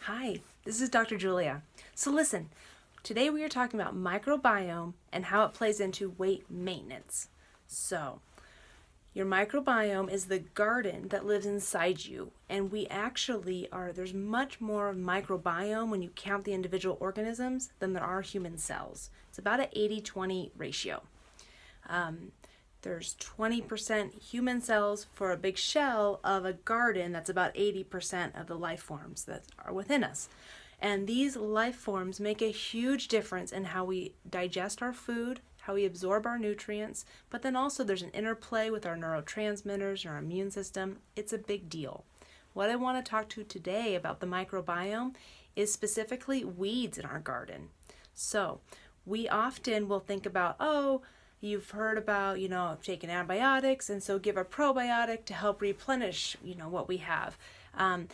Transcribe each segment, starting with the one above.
Hi, this is Dr. Julia. So listen, today we are talking about microbiome and how it plays into weight maintenance. So, your microbiome is the garden that lives inside you, and we actually there's much more microbiome when you count the individual organisms than there are human cells. It's about an 80-20 ratio. There's 20% human cells for a big shell of a garden that's about 80% of the life forms that are within us. And these life forms make a huge difference in how we digest our food, how we absorb our nutrients, but then also there's an interplay with our neurotransmitters and our immune system. It's a big deal. What I want to talk to today about the microbiome is specifically weeds in our garden. So we often will think about, you've heard about, taking antibiotics, and so give a probiotic to help replenish, what we have. And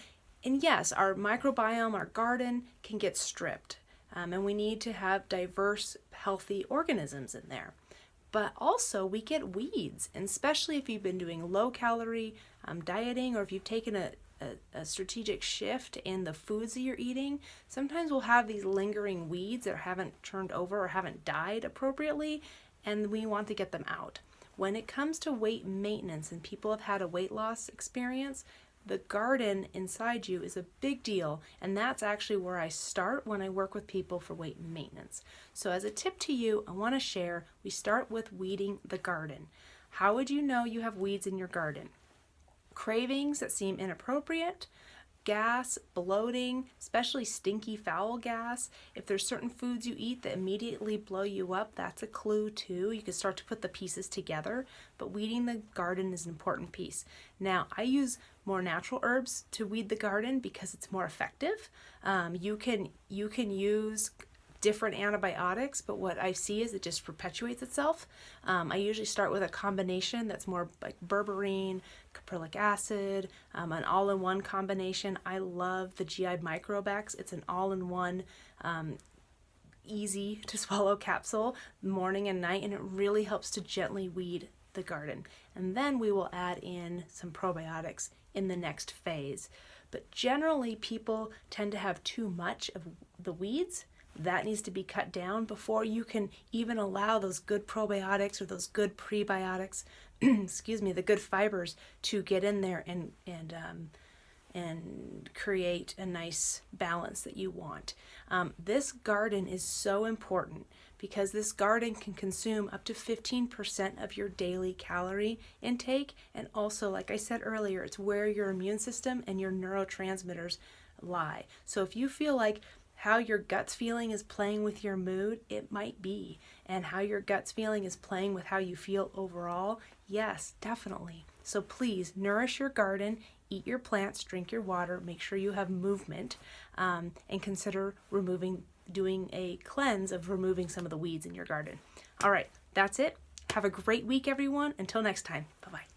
yes, our microbiome, our garden, can get stripped. And we need to have diverse, healthy organisms in there. But also, we get weeds, and especially if you've been doing low-calorie dieting, or if you've taken a strategic shift in the foods that you're eating, sometimes we'll have these lingering weeds that haven't turned over or haven't died appropriately, and we want to get them out. When it comes to weight maintenance and people have had a weight loss experience, the garden inside you is a big deal, and that's actually where I start when I work with people for weight maintenance. So as a tip to you, I want to share, we start with weeding the garden. How would you know you have weeds in your garden? Cravings that seem inappropriate, gas, bloating, especially stinky foul gas. If there's certain foods you eat that immediately blow you up, that's a clue too. You can start to put the pieces together, but weeding the garden is an important piece. Now, I use more natural herbs to weed the garden because it's more effective. You can use different antibiotics, but what I see is it just perpetuates itself. I usually start with a combination that's more like berberine, caprylic acid, an all-in-one combination. I love the GI Microbex. It's an all-in-one easy to swallow capsule morning and night, and it really helps to gently weed the garden. And then we will add in some probiotics in the next phase. But generally, people tend to have too much of the weeds. That needs to be cut down before you can even allow those good probiotics or those good prebiotics, the good fibers to get in there and create a nice balance that you want. This garden is so important because this garden can consume up to 15% of your daily calorie intake, and also, like I said earlier, it's where your immune system and your neurotransmitters lie. So if you feel like how your gut's feeling is playing with your mood, it might be. And how your gut's feeling is playing with how you feel overall, yes, definitely. So please nourish your garden, eat your plants, drink your water, make sure you have movement, and consider doing a cleanse of removing some of the weeds in your garden. All right, that's it. Have a great week, everyone. Until next time, bye-bye.